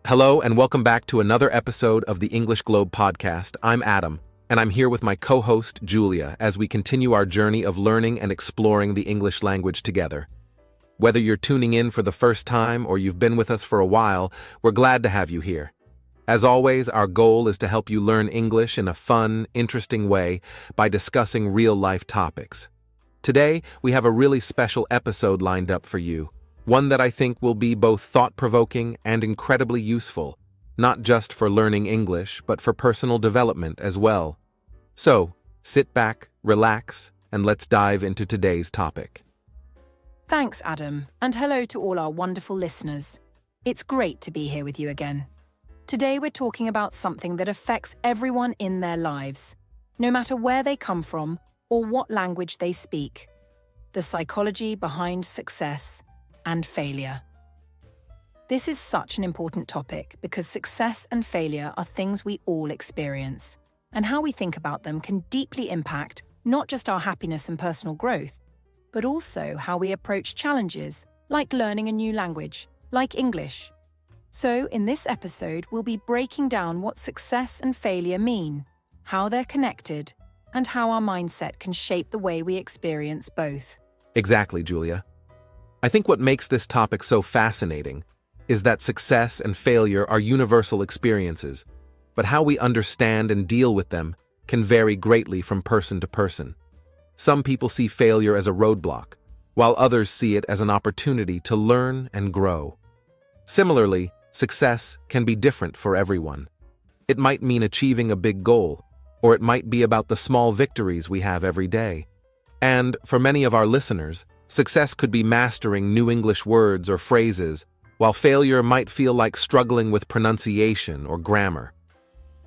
Hello, and welcome back to another episode of the English Globe podcast. I'm Adam, and I'm here with my co-host, Julia, as we continue our journey of learning and exploring the English language together. Whether you're tuning in for the first time or you've been with us for a while, we're glad to have you here. As always, our goal is to help you learn English in a fun, interesting way by discussing real-life topics. Today, we have a really special episode lined up for you. One that I think will be both thought-provoking and incredibly useful, not just for learning English, but for personal development as well. So, sit back, relax, and let's dive into today's topic. Thanks, Adam, and hello to all our wonderful listeners. It's great to be here with you again. Today we're talking about something that affects everyone in their lives, no matter where they come from or what language they speak. The psychology behind success and failure. This is such an important topic because success and failure are things we all experience, and how we think about them can deeply impact not just our happiness and personal growth, but also how we approach challenges like learning a new language, like English. So, in this episode, we'll be breaking down what success and failure mean, how they're connected, and how our mindset can shape the way we experience both. Exactly, Julia. I think what makes this topic so fascinating is that success and failure are universal experiences, but how we understand and deal with them can vary greatly from person to person. Some people see failure as a roadblock, while others see it as an opportunity to learn and grow. Similarly, success can be different for everyone. It might mean achieving a big goal, or it might be about the small victories we have every day. And for many of our listeners, success could be mastering new English words or phrases, while failure might feel like struggling with pronunciation or grammar.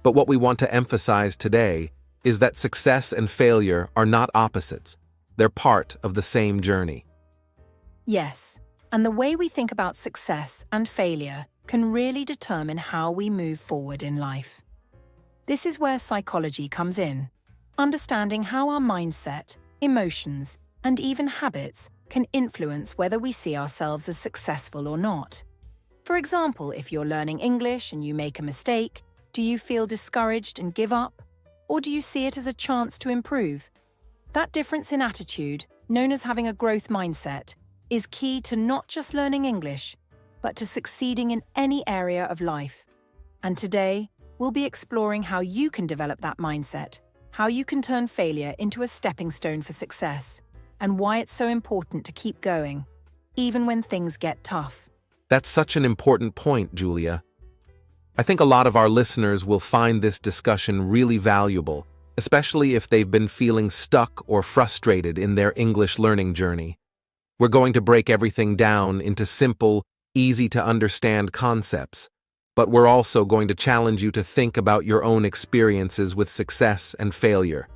But what we want to emphasize today is that success and failure are not opposites. They're part of the same journey. Yes, and the way we think about success and failure can really determine how we move forward in life. This is where psychology comes in, understanding how our mindset, emotions, and even habits can influence whether we see ourselves as successful or not. For example, if you're learning English and you make a mistake, do you feel discouraged and give up? Or do you see it as a chance to improve? That difference in attitude, known as having a growth mindset, is key to not just learning English, but to succeeding in any area of life. And today, we'll be exploring how you can develop that mindset, how you can turn failure into a stepping stone for success, and why it's so important to keep going, even when things get tough. That's such an important point, Julia. I think a lot of our listeners will find this discussion really valuable, especially if they've been feeling stuck or frustrated in their English learning journey. We're going to break everything down into simple, easy-to-understand concepts, but we're also going to challenge you to think about your own experiences with success and failure.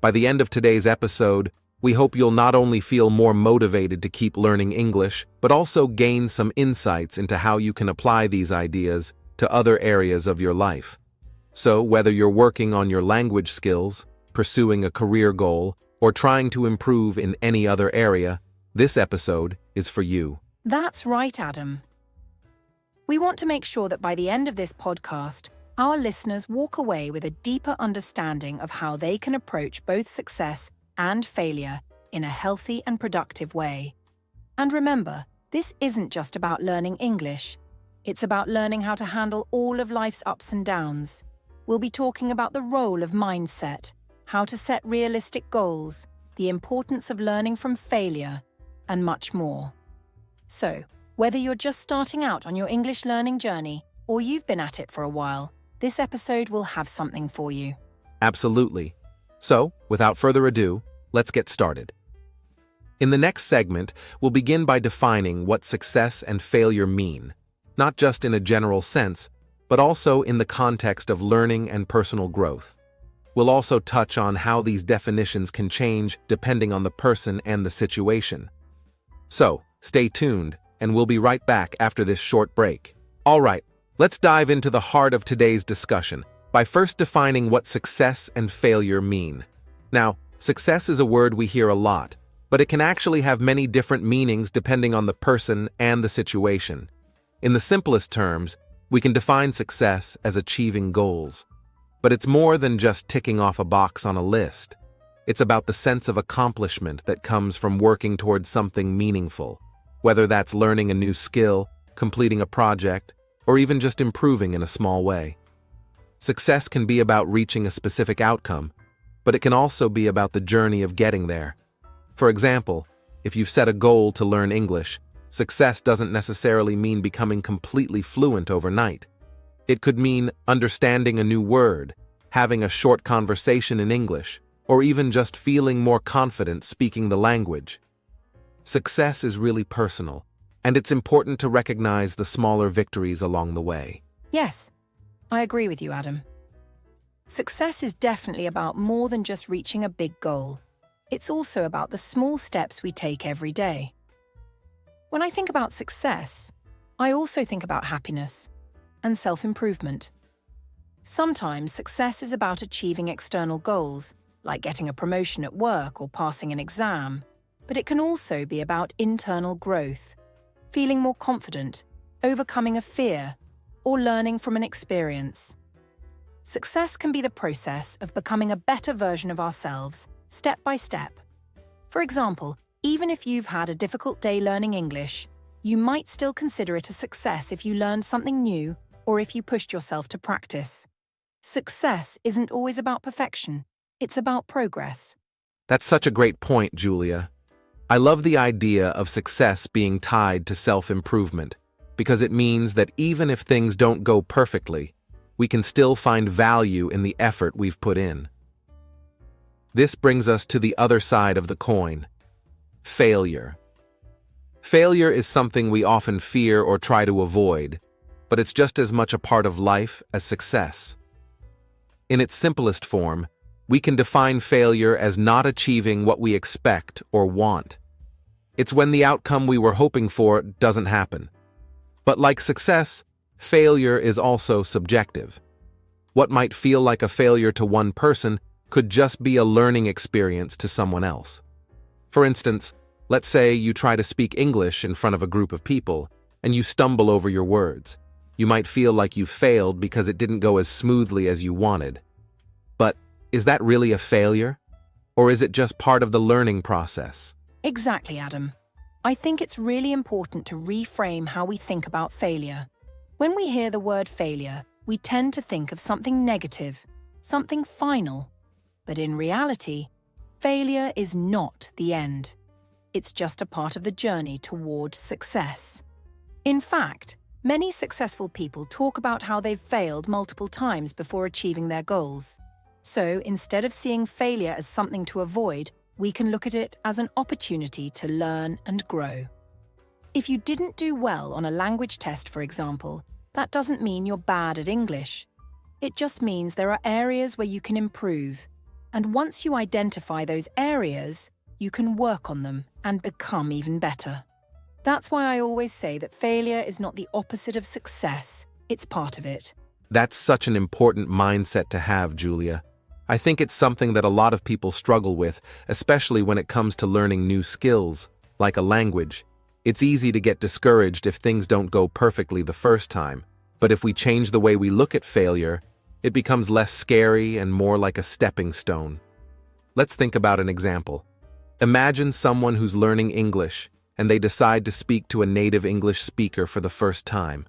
By the end of today's episode, we hope you'll not only feel more motivated to keep learning English, but also gain some insights into how you can apply these ideas to other areas of your life. So, whether you're working on your language skills, pursuing a career goal, or trying to improve in any other area, this episode is for you. That's right, Adam. We want to make sure that by the end of this podcast, our listeners walk away with a deeper understanding of how they can approach both success and failure in a healthy and productive way. And remember, this isn't just about learning English. It's about learning how to handle all of life's ups and downs. We'll be talking about the role of mindset, how to set realistic goals, the importance of learning from failure, and much more. So, whether you're just starting out on your English learning journey or you've been at it for a while, this episode will have something for you. Absolutely. So, without further ado, let's get started. In the next segment, we'll begin by defining what success and failure mean, not just in a general sense, but also in the context of learning and personal growth. We'll also touch on how these definitions can change depending on the person and the situation. So, stay tuned, and we'll be right back after this short break. All right, let's dive into the heart of today's discussion by first defining what success and failure mean. Now, success is a word we hear a lot, but it can actually have many different meanings depending on the person and the situation. In the simplest terms, We can define success as achieving goals, but it's more than just ticking off a box on a list. It's about the sense of accomplishment that comes from working towards something meaningful, whether that's learning a new skill, completing a project, or even just improving in a small way. Success can be about reaching a specific outcome, but it can also be about the journey of getting there. For example, if you've set a goal to learn English, success doesn't necessarily mean becoming completely fluent overnight. It could mean understanding a new word, having a short conversation in English, or even just feeling more confident speaking the language. Success is really personal, and it's important to recognize the smaller victories along the way. Yes, I agree with you, Adam. Success is definitely about more than just reaching a big goal. It's also about the small steps we take every day. When I think about success, I also think about happiness and self-improvement. Sometimes success is about achieving external goals, like getting a promotion at work or passing an exam, but it can also be about internal growth, feeling more confident, overcoming a fear, or learning from an experience. Success can be the process of becoming a better version of ourselves, step by step. For example, even if you've had a difficult day learning English, you might still consider it a success if you learned something new or if you pushed yourself to practice. Success isn't always about perfection, it's about progress. That's such a great point, Julia. I love the idea of success being tied to self-improvement, because it means that even if things don't go perfectly, we can still find value in the effort we've put in. This brings us to the other side of the coin: failure. Failure is something we often fear or try to avoid, but it's just as much a part of life as success. In its simplest form, we can define failure as not achieving what we expect or want. It's when the outcome we were hoping for doesn't happen. But like success, failure is also subjective. What might feel like a failure to one person could just be a learning experience to someone else. For instance, let's say you try to speak English in front of a group of people, and you stumble over your words. You might feel like you failed because it didn't go as smoothly as you wanted. But is that really a failure? Or is it just part of the learning process? Exactly, Adam. I think it's really important to reframe how we think about failure. When we hear the word failure, we tend to think of something negative, something final. But in reality, failure is not the end. It's just a part of the journey toward success. In fact, many successful people talk about how they've failed multiple times before achieving their goals. So instead of seeing failure as something to avoid, we can look at it as an opportunity to learn and grow. If you didn't do well on a language test, for example, that doesn't mean you're bad at English. It just means there are areas where you can improve. And once you identify those areas, you can work on them and become even better. That's why I always say that failure is not the opposite of success, it's part of it. That's such an important mindset to have, Julia. I think it's something that a lot of people struggle with, especially when it comes to learning new skills, like a language. It's easy to get discouraged if things don't go perfectly the first time, but if we change the way we look at failure, it becomes less scary and more like a stepping stone. Let's think about an example. Imagine someone who's learning English, and they decide to speak to a native English speaker for the first time.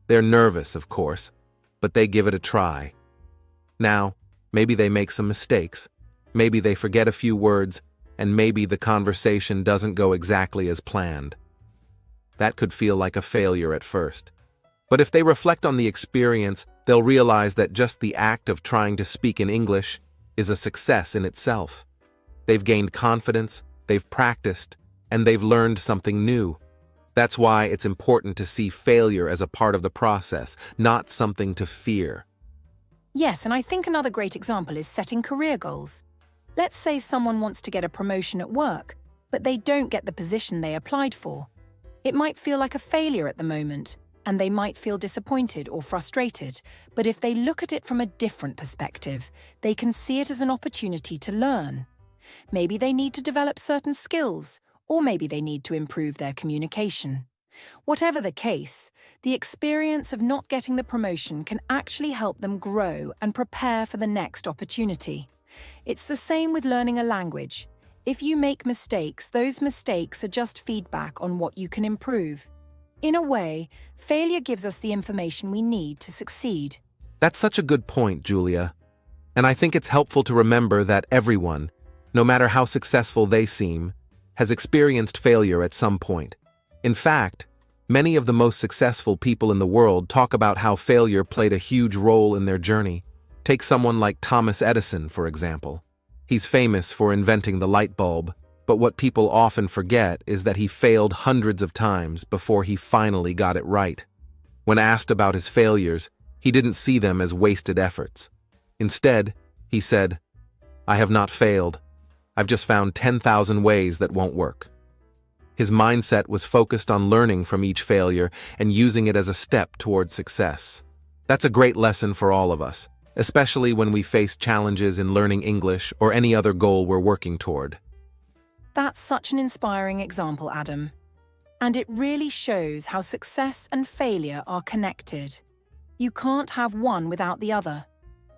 They're nervous, of course, but they give it a try. Now, maybe they make some mistakes, maybe they forget a few words, and maybe the conversation doesn't go exactly as planned. That could feel like a failure at first. But if they reflect on the experience, they'll realize that just the act of trying to speak in English is a success in itself. They've gained confidence, they've practiced, and they've learned something new. That's why it's important to see failure as a part of the process, not something to fear. Yes, and I think another great example is setting career goals. Let's say someone wants to get a promotion at work, but they don't get the position they applied for. It might feel like a failure at the moment, and they might feel disappointed or frustrated, but if they look at it from a different perspective, they can see it as an opportunity to learn. Maybe they need to develop certain skills, or maybe they need to improve their communication. Whatever the case, the experience of not getting the promotion can actually help them grow and prepare for the next opportunity. It's the same with learning a language. If you make mistakes, those mistakes are just feedback on what you can improve. In a way, failure gives us the information we need to succeed. That's such a good point, Julia. And I think it's helpful to remember that everyone, no matter how successful they seem, has experienced failure at some point. In fact, many of the most successful people in the world talk about how failure played a huge role in their journey. Take someone like Thomas Edison, for example. He's famous for inventing the light bulb, but what people often forget is that he failed hundreds of times before he finally got it right. When asked about his failures, he didn't see them as wasted efforts. Instead, he said, "I have not failed. I've just found 10,000 ways that won't work." His mindset was focused on learning from each failure and using it as a step toward success. That's a great lesson for all of us, especially when we face challenges in learning English or any other goal we're working toward. That's such an inspiring example, Adam. And it really shows how success and failure are connected. You can't have one without the other.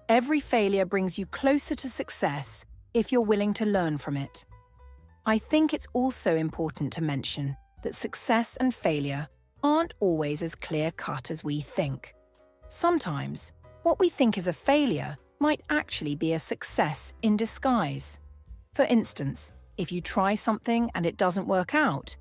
Every failure brings you closer to success if you're willing to learn from it. I think it's also important to mention that success and failure aren't always as clear-cut as we think. Sometimes, what we think is a failure might actually be a success in disguise. For instance, if you try something and it doesn't work out,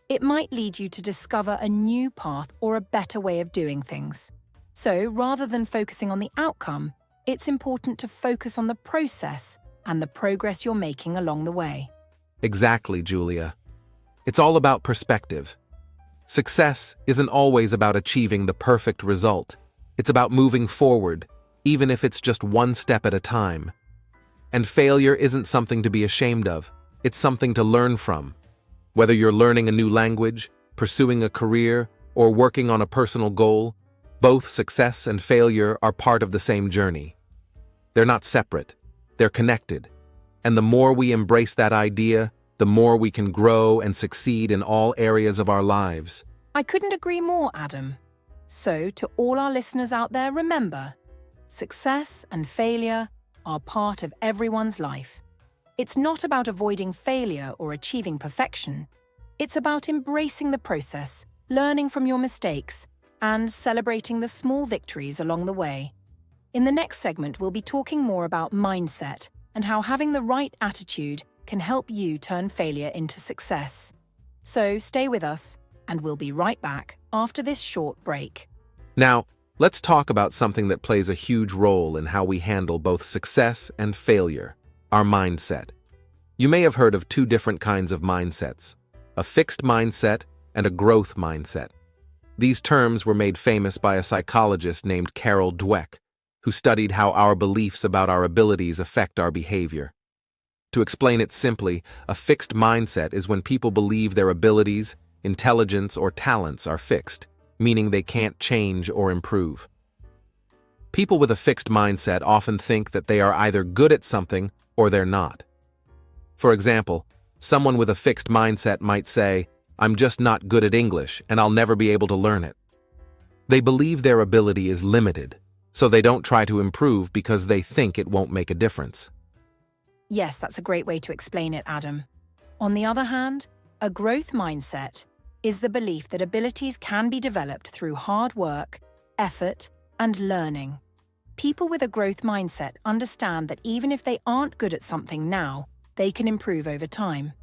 it might lead you to discover a new path or a better way of doing things. So, rather than focusing on the outcome, it's important to focus on the process and the progress you're making along the way. Exactly, Julia. It's all about perspective. Success isn't always about achieving the perfect result. It's about moving forward, even if it's just one step at a time. And failure isn't something to be ashamed of. It's something to learn from. Whether you're learning a new language, pursuing a career, or working on a personal goal, both success and failure are part of the same journey. They're not separate. They're connected. And the more we embrace that idea, the more we can grow and succeed in all areas of our lives. I couldn't agree more, Adam. So, to all our listeners out there, remember, success and failure are part of everyone's life. It's not about avoiding failure or achieving perfection. It's about embracing the process, learning from your mistakes, and celebrating the small victories along the way. In the next segment, we'll be talking more about mindset and how having the right attitude can help you turn failure into success. So stay with us, and we'll be right back after this short break. Now, let's talk about something that plays a huge role in how we handle both success and failure: our mindset. You may have heard of two different kinds of mindsets: a fixed mindset and a growth mindset. These terms were made famous by a psychologist named Carol Dweck, who studied how our beliefs about our abilities affect our behavior. To explain it simply, a fixed mindset is when people believe their abilities, intelligence, or talents are fixed, meaning they can't change or improve. People with a fixed mindset often think that they are either good at something or they're not. For example, someone with a fixed mindset might say, "I'm just not good at English and I'll never be able to learn it." They believe their ability is limited, so they don't try to improve because they think it won't make a difference. Yes, that's a great way to explain it, Adam. On the other hand, a growth mindset is the belief that abilities can be developed through hard work, effort, and learning. People with a growth mindset understand that even if they aren't good at something now, they can improve over time.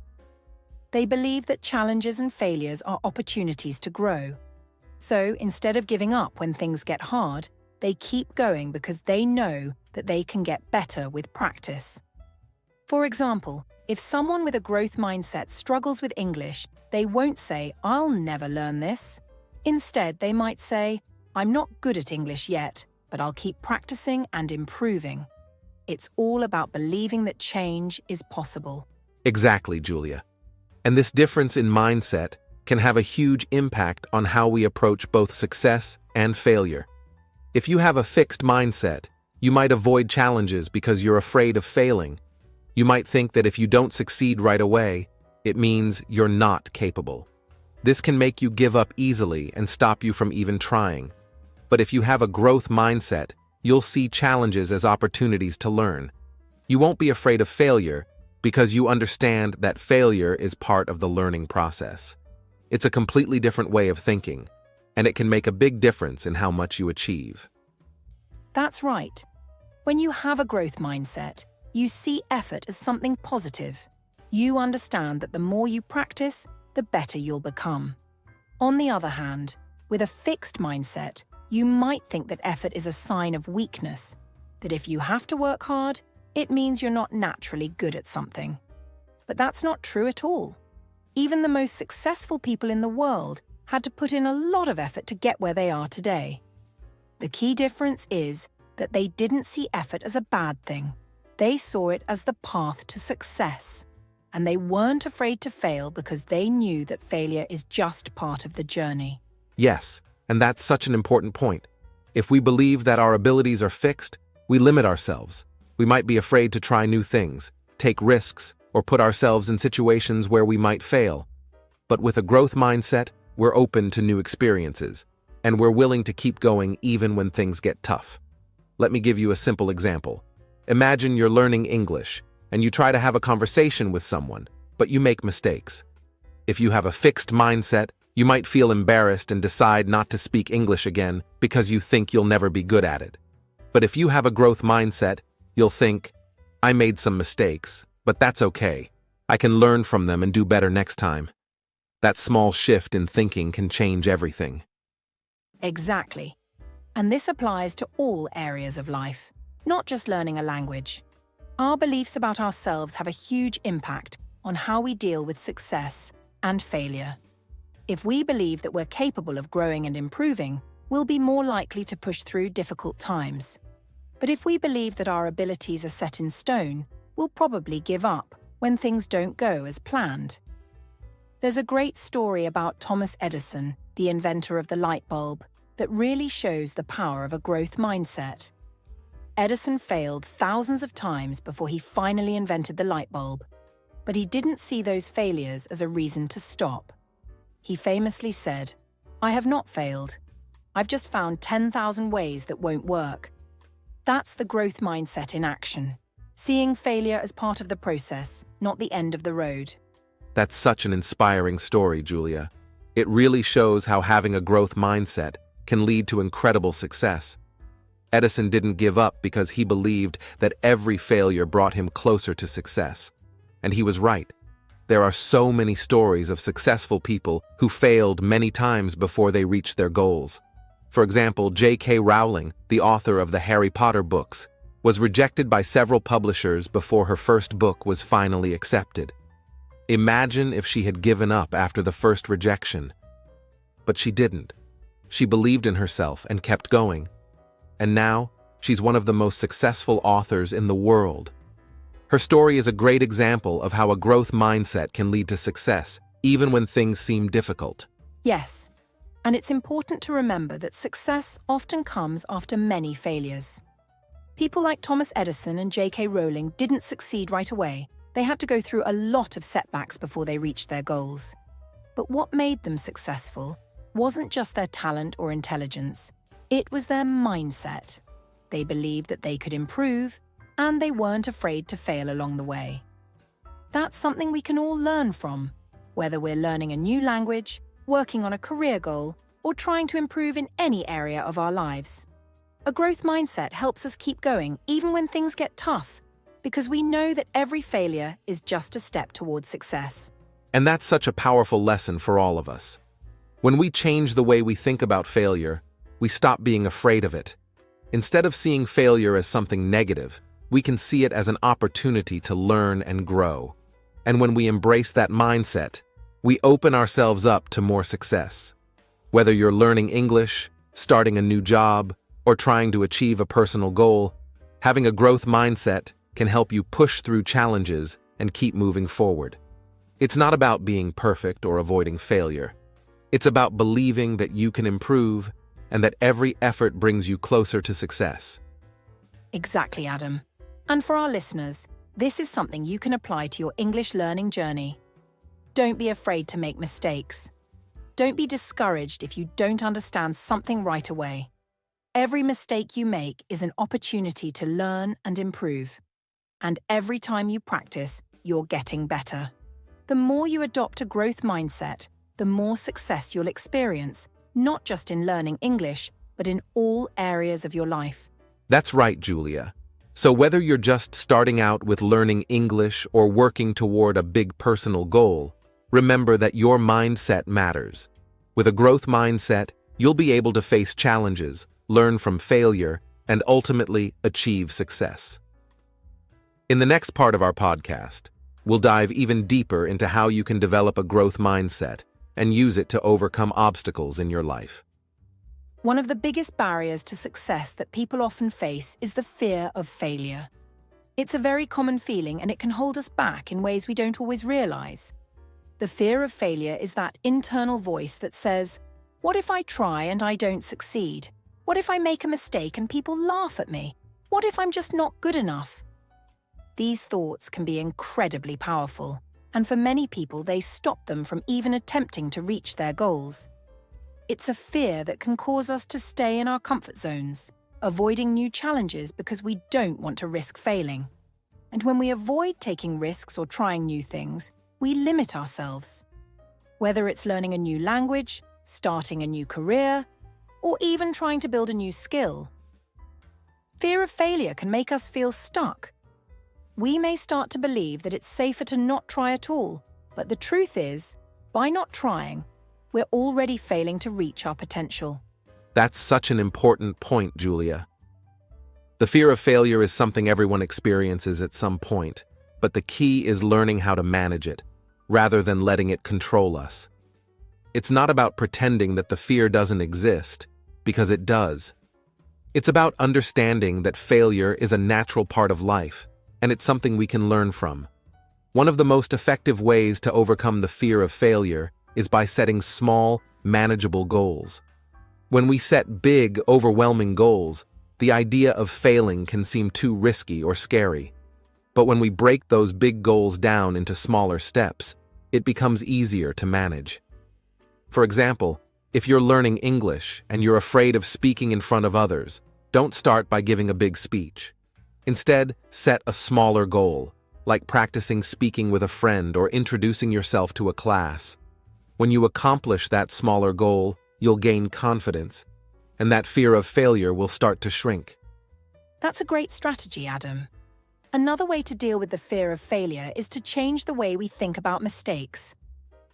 They believe that challenges and failures are opportunities to grow. So instead of giving up when things get hard, they keep going because they know that they can get better with practice. For example, if someone with a growth mindset struggles with English, they won't say, "I'll never learn this." Instead, they might say, "I'm not good at English yet, but I'll keep practicing and improving." It's all about believing that change is possible. Exactly, Julia. And this difference in mindset can have a huge impact on how we approach both success and failure. If you have a fixed mindset, you might avoid challenges because you're afraid of failing. You might think that if you don't succeed right away, it means you're not capable. This can make you give up easily and stop you from even trying. But if you have a growth mindset, you'll see challenges as opportunities to learn. You won't be afraid of failure because you understand that failure is part of the learning process. It's a completely different way of thinking, and it can make a big difference in how much you achieve. That's right. When you have a growth mindset, you see effort as something positive. You understand that the more you practice, the better you'll become. On the other hand, with a fixed mindset, you might think that effort is a sign of weakness, that if you have to work hard, it means you're not naturally good at something. But that's not true at all. Even the most successful people in the world had to put in a lot of effort to get where they are today. The key difference is that they didn't see effort as a bad thing. They saw it as the path to success. And they weren't afraid to fail because they knew that failure is just part of the journey. Yes, and that's such an important point. If we believe that our abilities are fixed, we limit ourselves. We might be afraid to try new things, take risks, or put ourselves in situations where we might fail. But with a growth mindset, we're open to new experiences, and we're willing to keep going even when things get tough. Let me give you a simple example. Imagine you're learning English, and you try to have a conversation with someone, but you make mistakes. If you have a fixed mindset, you might feel embarrassed and decide not to speak English again because you think you'll never be good at it. But if you have a growth mindset, you'll think, I made some mistakes, but that's okay. I can learn from them and do better next time. That small shift in thinking can change everything. Exactly. And this applies to all areas of life, not just learning a language. Our beliefs about ourselves have a huge impact on how we deal with success and failure. If we believe that we're capable of growing and improving, we'll be more likely to push through difficult times. But if we believe that our abilities are set in stone, we'll probably give up when things don't go as planned. There's a great story about Thomas Edison, the inventor of the light bulb, that really shows the power of a growth mindset. Edison failed thousands of times before he finally invented the light bulb, but he didn't see those failures as a reason to stop. He famously said, "I have not failed. I've just found 10,000 ways that won't work." That's the growth mindset in action, seeing failure as part of the process, not the end of the road. That's such an inspiring story, Julia. It really shows how having a growth mindset can lead to incredible success. Edison didn't give up because he believed that every failure brought him closer to success. And he was right. There are so many stories of successful people who failed many times before they reached their goals. For example, J.K. Rowling, the author of the Harry Potter books, was rejected by several publishers before her first book was finally accepted. Imagine if she had given up after the first rejection. But she didn't. She believed in herself and kept going. And now, she's one of the most successful authors in the world. Her story is a great example of how a growth mindset can lead to success, even when things seem difficult. Yes, and it's important to remember that success often comes after many failures. People like Thomas Edison and J.K. Rowling didn't succeed right away. They had to go through a lot of setbacks before they reached their goals. But what made them successful wasn't just their talent or intelligence. It was their mindset. They believed that they could improve, and they weren't afraid to fail along the way. That's something we can all learn from, whether we're learning a new language, working on a career goal, or trying to improve in any area of our lives. A growth mindset helps us keep going even when things get tough, because we know that every failure is just a step towards success. And that's such a powerful lesson for all of us. When we change the way we think about failure, we stop being afraid of it. Instead of seeing failure as something negative, we can see it as an opportunity to learn and grow. And when we embrace that mindset, we open ourselves up to more success. Whether you're learning English, starting a new job, or trying to achieve a personal goal, having a growth mindset can help you push through challenges and keep moving forward. It's not about being perfect or avoiding failure. It's about believing that you can improve and that every effort brings you closer to success. Exactly, Adam. And for our listeners, this is something you can apply to your English learning journey. Don't be afraid to make mistakes. Don't be discouraged if you don't understand something right away. Every mistake you make is an opportunity to learn and improve. And every time you practice, you're getting better. The more you adopt a growth mindset, the more success you'll experience, not just in learning English, but in all areas of your life. That's right, Julia. So whether you're just starting out with learning English or working toward a big personal goal, remember that your mindset matters. With a growth mindset, you'll be able to face challenges, learn from failure, and ultimately achieve success. In the next part of our podcast, we'll dive even deeper into how you can develop a growth mindset and use it to overcome obstacles in your life. One of the biggest barriers to success that people often face is the fear of failure. It's a very common feeling and it can hold us back in ways we don't always realize. The fear of failure is that internal voice that says, "What if I try and I don't succeed? What if I make a mistake and people laugh at me? What if I'm just not good enough?" These thoughts can be incredibly powerful, and for many people they stop them from even attempting to reach their goals. It's a fear that can cause us to stay in our comfort zones, avoiding new challenges because we don't want to risk failing. And when we avoid taking risks or trying new things, we limit ourselves. Whether it's learning a new language, starting a new career, or even trying to build a new skill. Fear of failure can make us feel stuck. We may start to believe that it's safer to not try at all, but the truth is, by not trying, we're already failing to reach our potential. That's such an important point, Julia. The fear of failure is something everyone experiences at some point, but the key is learning how to manage it, rather than letting it control us. It's not about pretending that the fear doesn't exist, because it does. It's about understanding that failure is a natural part of life, and it's something we can learn from. One of the most effective ways to overcome the fear of failure is by setting small, manageable goals. When we set big, overwhelming goals, the idea of failing can seem too risky or scary. But when we break those big goals down into smaller steps, it becomes easier to manage. For example, if you're learning English and you're afraid of speaking in front of others, don't start by giving a big speech. Instead, set a smaller goal, like practicing speaking with a friend or introducing yourself to a class. When you accomplish that smaller goal, you'll gain confidence, and that fear of failure will start to shrink. That's a great strategy, Adam. Another way to deal with the fear of failure is to change the way we think about mistakes.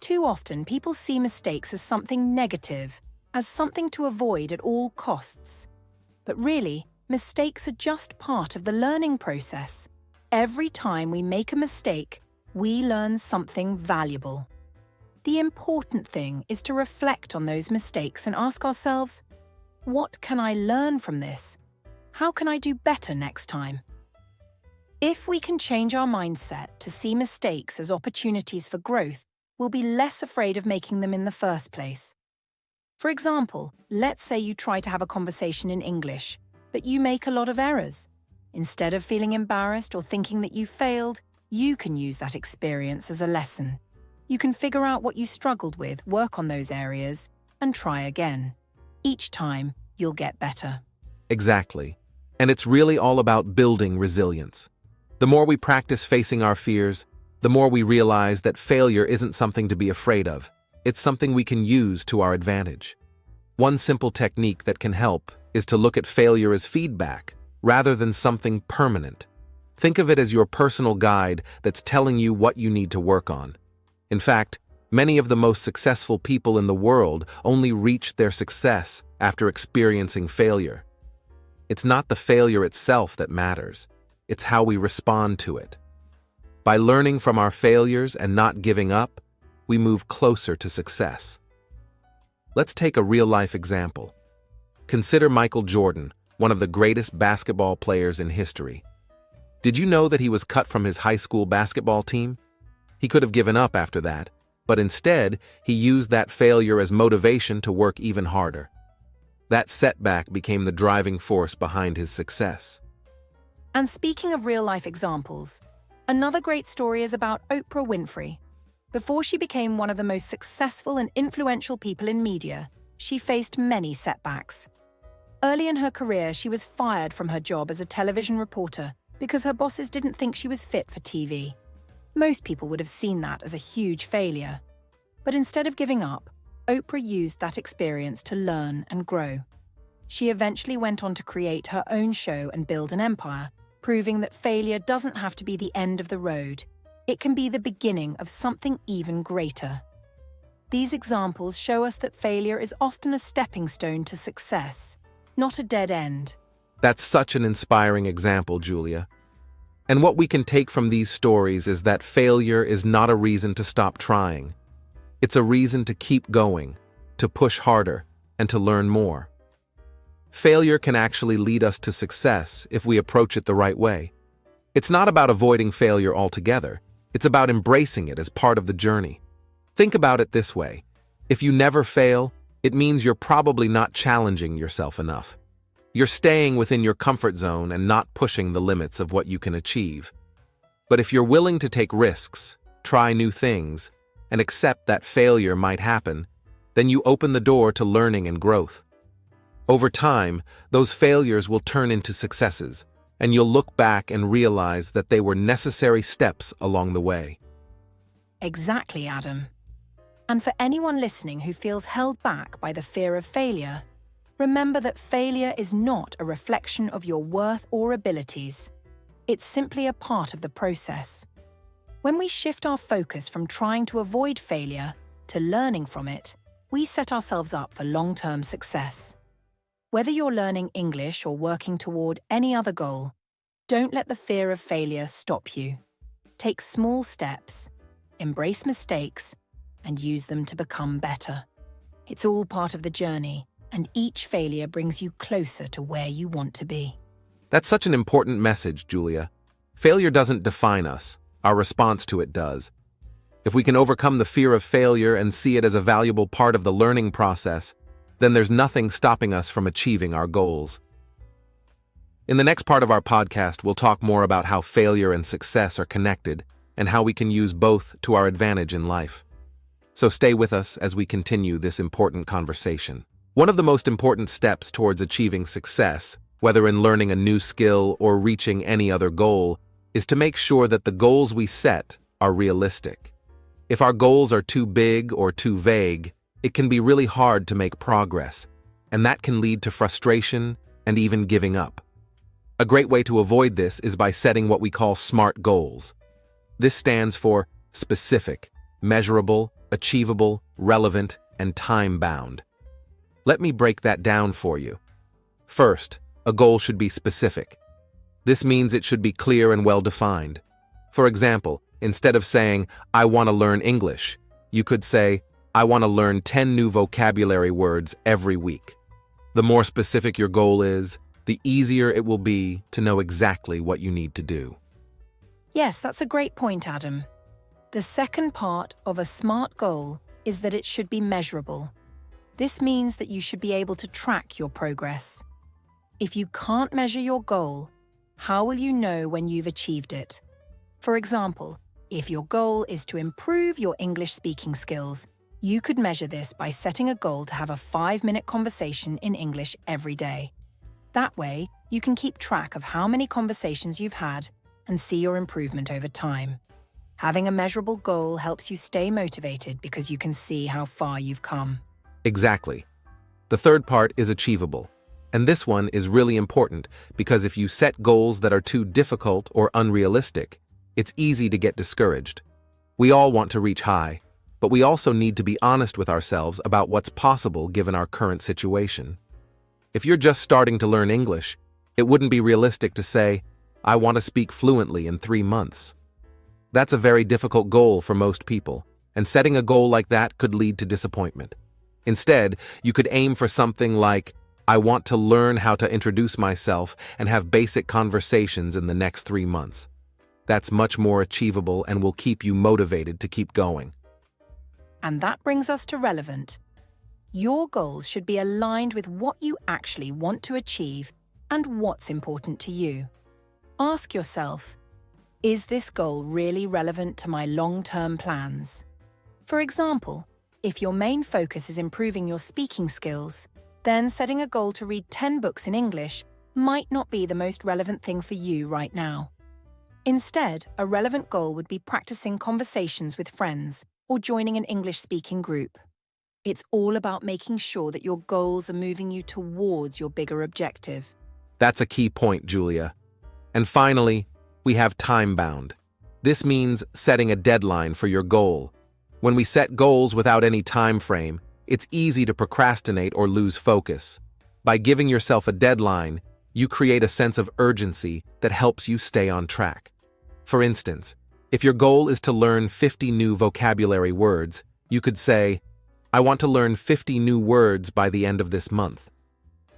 Too often, people see mistakes as something negative, as something to avoid at all costs. But really, mistakes are just part of the learning process. Every time we make a mistake, we learn something valuable. The important thing is to reflect on those mistakes and ask ourselves, what can I learn from this? How can I do better next time? If we can change our mindset to see mistakes as opportunities for growth, we'll be less afraid of making them in the first place. For example, let's say you try to have a conversation in English, but you make a lot of errors. Instead of feeling embarrassed or thinking that you failed, you can use that experience as a lesson. You can figure out what you struggled with, work on those areas, and try again. Each time, you'll get better. Exactly. And it's really all about building resilience. The more we practice facing our fears, the more we realize that failure isn't something to be afraid of. It's something we can use to our advantage. One simple technique that can help is to look at failure as feedback, rather than something permanent. Think of it as your personal guide that's telling you what you need to work on. In fact, many of the most successful people in the world only reached their success after experiencing failure. It's not the failure itself that matters. It's how we respond to it. By learning from our failures and not giving up, we move closer to success. Let's take a real-life example. Consider Michael Jordan, one of the greatest basketball players in history. Did you know that he was cut from his high school basketball team? He could have given up after that, but instead, he used that failure as motivation to work even harder. That setback became the driving force behind his success. And speaking of real-life examples, another great story is about Oprah Winfrey. Before she became one of the most successful and influential people in media, she faced many setbacks. Early in her career, she was fired from her job as a television reporter because her bosses didn't think she was fit for TV. Most people would have seen that as a huge failure. But instead of giving up, Oprah used that experience to learn and grow. She eventually went on to create her own show and build an empire, proving that failure doesn't have to be the end of the road. It can be the beginning of something even greater. These examples show us that failure is often a stepping stone to success, not a dead end. That's such an inspiring example, Julia. And what we can take from these stories is that failure is not a reason to stop trying. It's a reason to keep going, to push harder, and to learn more. Failure can actually lead us to success if we approach it the right way. It's not about avoiding failure altogether. It's about embracing it as part of the journey. Think about it this way. If you never fail, it means you're probably not challenging yourself enough. You're staying within your comfort zone and not pushing the limits of what you can achieve. But if you're willing to take risks, try new things, and accept that failure might happen, then you open the door to learning and growth. Over time, those failures will turn into successes, and you'll look back and realize that they were necessary steps along the way. Exactly, Adam. And for anyone listening who feels held back by the fear of failure, remember that failure is not a reflection of your worth or abilities. It's simply a part of the process. When we shift our focus from trying to avoid failure to learning from it, we set ourselves up for long-term success. Whether you're learning English or working toward any other goal, don't let the fear of failure stop you. Take small steps, embrace mistakes, and use them to become better. It's all part of the journey, and each failure brings you closer to where you want to be. That's such an important message, Julia. Failure doesn't define us. Our response to it does. If we can overcome the fear of failure and see it as a valuable part of the learning process, then there's nothing stopping us from achieving our goals. In the next part of our podcast, we'll talk more about how failure and success are connected and how we can use both to our advantage in life. So stay with us as we continue this important conversation. One of the most important steps towards achieving success, whether in learning a new skill or reaching any other goal, is to make sure that the goals we set are realistic. If our goals are too big or too vague, it can be really hard to make progress, and that can lead to frustration and even giving up. A great way to avoid this is by setting what we call SMART goals. This stands for specific, measurable, achievable, relevant, and time-bound. Let me break that down for you. First, a goal should be specific. This means it should be clear and well-defined. For example, instead of saying, "I want to learn English," you could say, "I want to learn 10 new vocabulary words every week." The more specific your goal is, the easier it will be to know exactly what you need to do. Yes, that's a great point, Adam. The second part of a SMART goal is that it should be measurable. This means that you should be able to track your progress. If you can't measure your goal, how will you know when you've achieved it? For example, if your goal is to improve your English speaking skills, you could measure this by setting a goal to have a 5-minute conversation in English every day. That way, you can keep track of how many conversations you've had and see your improvement over time. Having a measurable goal helps you stay motivated because you can see how far you've come. Exactly. The third part is achievable. And this one is really important because if you set goals that are too difficult or unrealistic, it's easy to get discouraged. We all want to reach high, but we also need to be honest with ourselves about what's possible given our current situation. If you're just starting to learn English, it wouldn't be realistic to say, "I want to speak fluently in 3 months." That's a very difficult goal for most people, and setting a goal like that could lead to disappointment. Instead, you could aim for something like, "I want to learn how to introduce myself and have basic conversations in the next 3 months." That's much more achievable and will keep you motivated to keep going. And that brings us to relevant. Your goals should be aligned with what you actually want to achieve and what's important to you. Ask yourself, is this goal really relevant to my long-term plans? For example, if your main focus is improving your speaking skills, then setting a goal to read 10 books in English might not be the most relevant thing for you right now. Instead, a relevant goal would be practicing conversations with friends or joining an English-speaking group. It's all about making sure that your goals are moving you towards your bigger objective. That's a key point, Julia. And finally, we have time-bound. This means setting a deadline for your goal. When we set goals without any time frame, it's easy to procrastinate or lose focus. By giving yourself a deadline, you create a sense of urgency that helps you stay on track. For instance, if your goal is to learn 50 new vocabulary words, you could say, I want to learn 50 new words by the end of this month.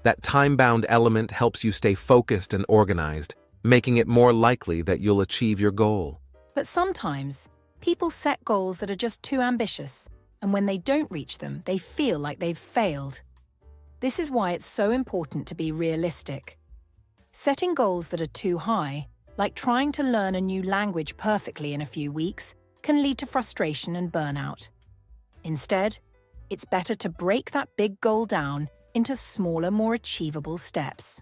That time-bound element helps you stay focused and organized, making it more likely that you'll achieve your goal. But sometimes, people set goals that are just too ambitious, and when they don't reach them, they feel like they've failed. This is why it's so important to be realistic. Setting goals that are too high, like trying to learn a new language perfectly in a few weeks, can lead to frustration and burnout. Instead, it's better to break that big goal down into smaller, more achievable steps.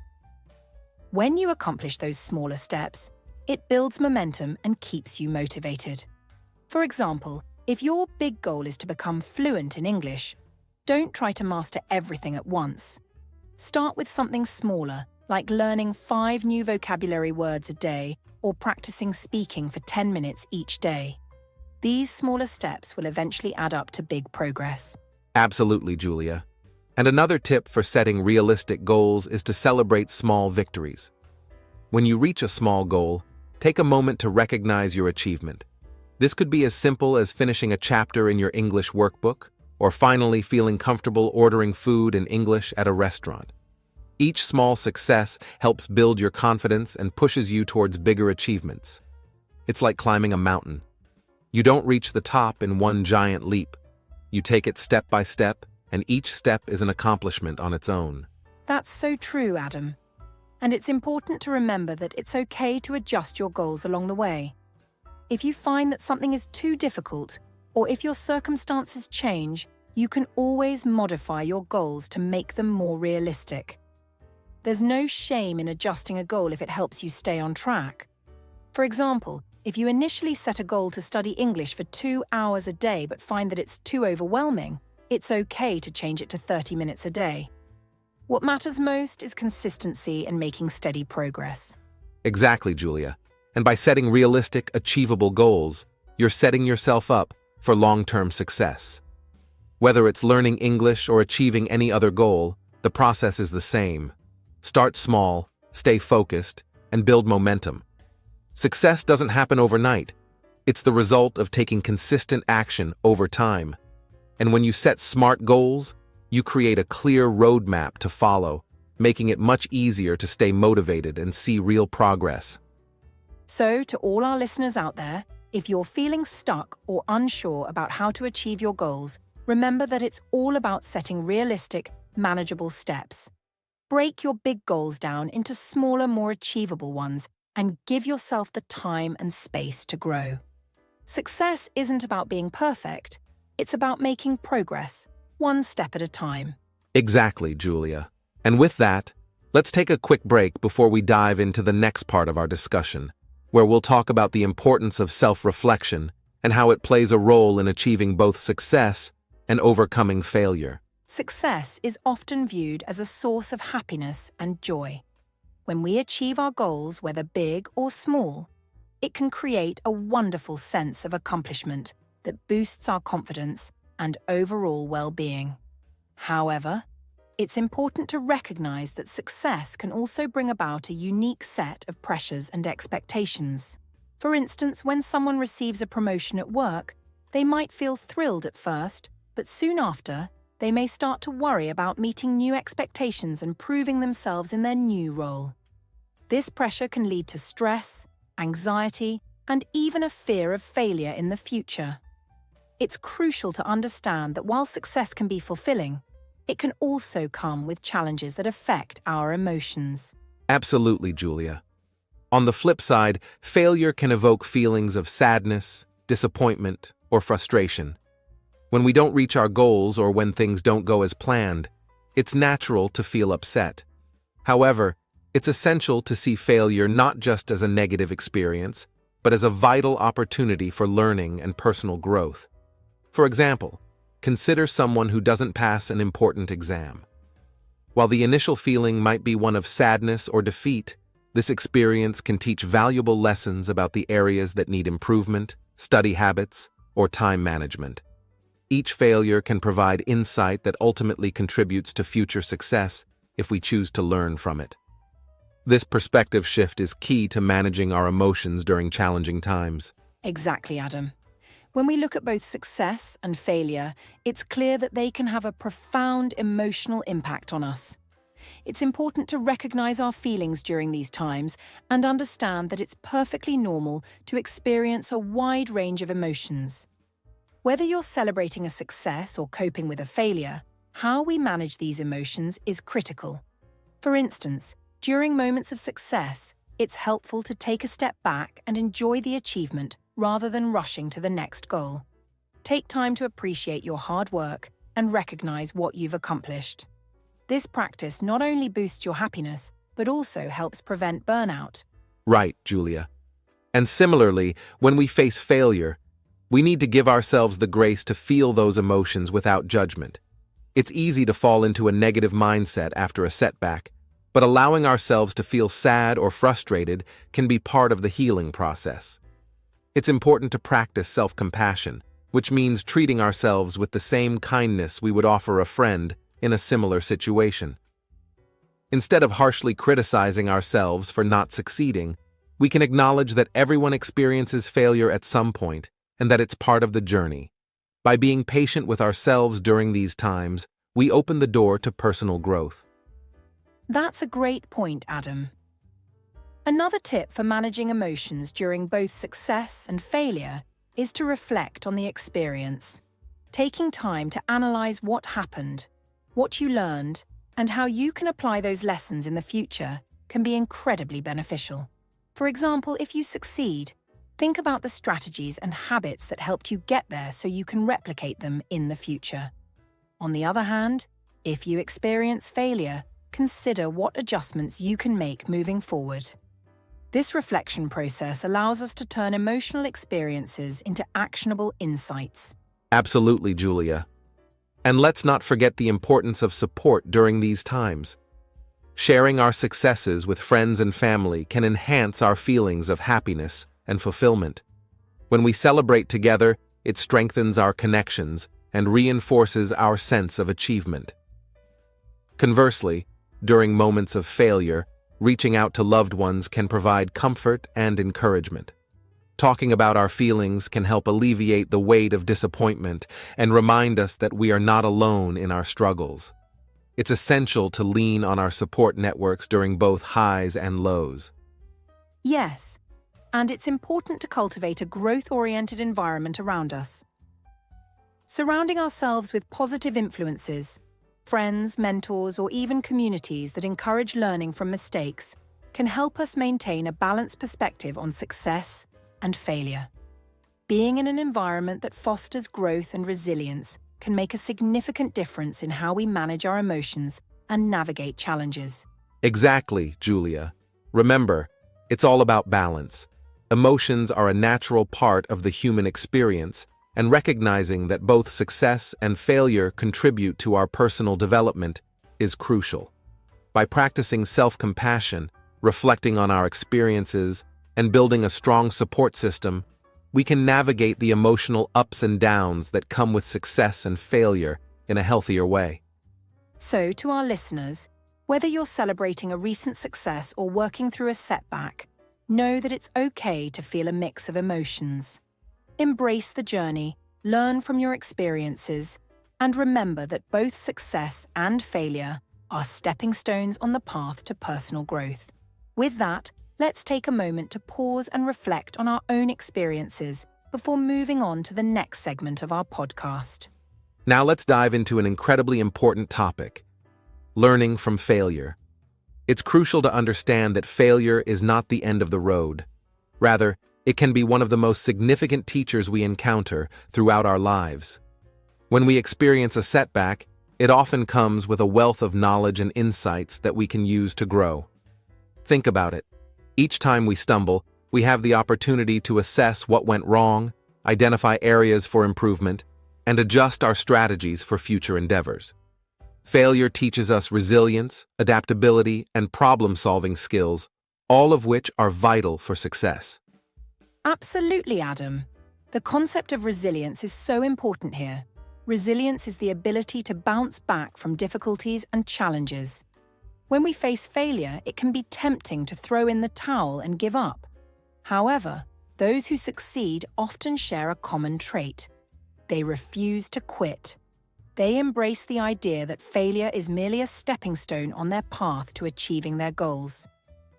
When you accomplish those smaller steps, it builds momentum and keeps you motivated. For example, if your big goal is to become fluent in English, don't try to master everything at once. Start with something smaller, like learning 5 new vocabulary words a day or practicing speaking for 10 minutes each day. These smaller steps will eventually add up to big progress. Absolutely, Julia. And another tip for setting realistic goals is to celebrate small victories. When you reach a small goal, take a moment to recognize your achievement. This could be as simple as finishing a chapter in your English workbook, or finally feeling comfortable ordering food in English at a restaurant. Each small success helps build your confidence and pushes you towards bigger achievements. It's like climbing a mountain. You don't reach the top in one giant leap. You take it step by step, and each step is an accomplishment on its own. That's so true, Adam. And it's important to remember that it's okay to adjust your goals along the way. If you find that something is too difficult, or if your circumstances change, you can always modify your goals to make them more realistic. There's no shame in adjusting a goal if it helps you stay on track. For example, if you initially set a goal to study English for 2 hours a day but find that it's too overwhelming, it's okay to change it to 30 minutes a day. What matters most is consistency and making steady progress. Exactly, Julia. And by setting realistic, achievable goals, you're setting yourself up for long-term success. Whether it's learning English or achieving any other goal, the process is the same. Start small, stay focused, and build momentum. Success doesn't happen overnight. It's the result of taking consistent action over time. And when you set smart goals, you create a clear roadmap to follow, making it much easier to stay motivated and see real progress. So, to all our listeners out there, if you're feeling stuck or unsure about how to achieve your goals, remember that it's all about setting realistic, manageable steps. Break your big goals down into smaller, more achievable ones and give yourself the time and space to grow. Success isn't about being perfect. It's about making progress, one step at a time. Exactly, Julia. And with that, let's take a quick break before we dive into the next part of our discussion, where we'll talk about the importance of self-reflection and how it plays a role in achieving both success and overcoming failure. Success is often viewed as a source of happiness and joy. When we achieve our goals, whether big or small, it can create a wonderful sense of accomplishment that boosts our confidence and overall well-being. However, it's important to recognize that success can also bring about a unique set of pressures and expectations. For instance, when someone receives a promotion at work, they might feel thrilled at first, but soon after, they may start to worry about meeting new expectations and proving themselves in their new role. This pressure can lead to stress, anxiety, and even a fear of failure in the future. It's crucial to understand that while success can be fulfilling, it can also come with challenges that affect our emotions. Absolutely, Julia. On the flip side, failure can evoke feelings of sadness, disappointment, or frustration. When we don't reach our goals or when things don't go as planned, it's natural to feel upset. However, it's essential to see failure not just as a negative experience, but as a vital opportunity for learning and personal growth. For example, consider someone who doesn't pass an important exam. While the initial feeling might be one of sadness or defeat, this experience can teach valuable lessons about the areas that need improvement, study habits, or time management. Each failure can provide insight that ultimately contributes to future success if we choose to learn from it. This perspective shift is key to managing our emotions during challenging times. Exactly, Adam. When we look at both success and failure, it's clear that they can have a profound emotional impact on us. It's important to recognize our feelings during these times and understand that it's perfectly normal to experience a wide range of emotions. Whether you're celebrating a success or coping with a failure, how we manage these emotions is critical. For instance, during moments of success, it's helpful to take a step back and enjoy the achievement rather than rushing to the next goal. Take time to appreciate your hard work and recognize what you've accomplished. This practice not only boosts your happiness, but also helps prevent burnout. Right, Julia. And similarly, when we face failure, we need to give ourselves the grace to feel those emotions without judgment. It's easy to fall into a negative mindset after a setback, but allowing ourselves to feel sad or frustrated can be part of the healing process. It's important to practice self-compassion, which means treating ourselves with the same kindness we would offer a friend in a similar situation. Instead of harshly criticizing ourselves for not succeeding, we can acknowledge that everyone experiences failure at some point and that it's part of the journey. By being patient with ourselves during these times, we open the door to personal growth. That's a great point, Adam. Another tip for managing emotions during both success and failure is to reflect on the experience. Taking time to analyze what happened, what you learned, and how you can apply those lessons in the future can be incredibly beneficial. For example, if you succeed, think about the strategies and habits that helped you get there so you can replicate them in the future. On the other hand, if you experience failure, consider what adjustments you can make moving forward. This reflection process allows us to turn emotional experiences into actionable insights. Absolutely, Julia. And let's not forget the importance of support during these times. Sharing our successes with friends and family can enhance our feelings of happiness and fulfillment. When we celebrate together, it strengthens our connections and reinforces our sense of achievement. Conversely, during moments of failure, reaching out to loved ones can provide comfort and encouragement. Talking about our feelings can help alleviate the weight of disappointment and remind us that we are not alone in our struggles. It's essential to lean on our support networks during both highs and lows. Yes, and it's important to cultivate a growth-oriented environment around us. Surrounding ourselves with positive influences, friends, mentors, or even communities that encourage learning from mistakes can help us maintain a balanced perspective on success and failure. Being in an environment that fosters growth and resilience can make a significant difference in how we manage our emotions and navigate challenges. Exactly, Julia. Remember, it's all about balance. Emotions are a natural part of the human experience, and recognizing that both success and failure contribute to our personal development is crucial. By practicing self-compassion, reflecting on our experiences, and building a strong support system, we can navigate the emotional ups and downs that come with success and failure in a healthier way. So, to our listeners, whether you're celebrating a recent success or working through a setback, know that it's okay to feel a mix of emotions. Embrace the journey, learn from your experiences, and remember that both success and failure are stepping stones on the path to personal growth. With that, let's take a moment to pause and reflect on our own experiences before moving on to the next segment of our podcast. Now let's dive into an incredibly important topic: learning from failure. It's crucial to understand that failure is not the end of the road. Rather, it can be one of the most significant teachers we encounter throughout our lives. When we experience a setback, it often comes with a wealth of knowledge and insights that we can use to grow. Think about it. Each time we stumble, we have the opportunity to assess what went wrong, identify areas for improvement, and adjust our strategies for future endeavors. Failure teaches us resilience, adaptability, and problem-solving skills, all of which are vital for success. Absolutely, Adam. The concept of resilience is so important here. Resilience is the ability to bounce back from difficulties and challenges. When we face failure, it can be tempting to throw in the towel and give up. However, those who succeed often share a common trait. They refuse to quit. They embrace the idea that failure is merely a stepping stone on their path to achieving their goals.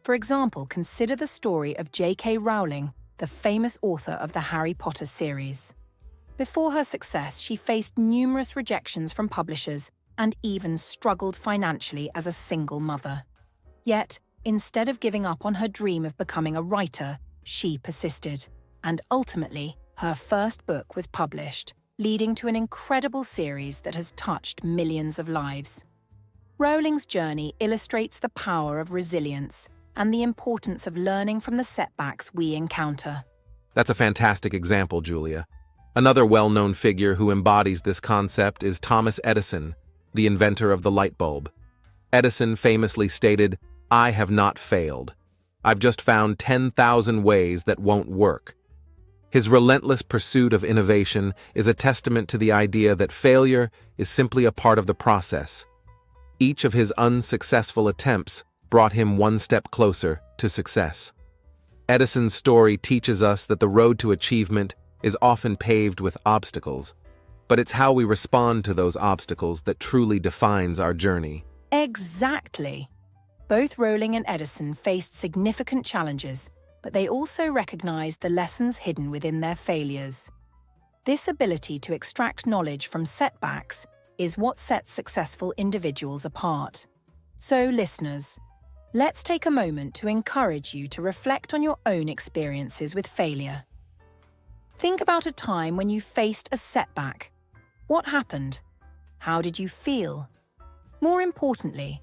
For example, consider the story of J.K. Rowling, the famous author of the Harry Potter series. Before her success, she faced numerous rejections from publishers and even struggled financially as a single mother. Yet, instead of giving up on her dream of becoming a writer, she persisted, and ultimately, her first book was published, leading to an incredible series that has touched millions of lives. Rowling's journey illustrates the power of resilience and the importance of learning from the setbacks we encounter. That's a fantastic example, Julia. Another well-known figure who embodies this concept is Thomas Edison, the inventor of the light bulb. Edison famously stated, "I have not failed. I've just found 10,000 ways that won't work." His relentless pursuit of innovation is a testament to the idea that failure is simply a part of the process. Each of his unsuccessful attempts brought him one step closer to success. Edison's story teaches us that the road to achievement is often paved with obstacles, but it's how we respond to those obstacles that truly defines our journey. Exactly. Both Rowling and Edison faced significant challenges, but they also recognized the lessons hidden within their failures. This ability to extract knowledge from setbacks is what sets successful individuals apart. So, listeners, let's take a moment to encourage you to reflect on your own experiences with failure. Think about a time when you faced a setback. What happened? How did you feel? More importantly,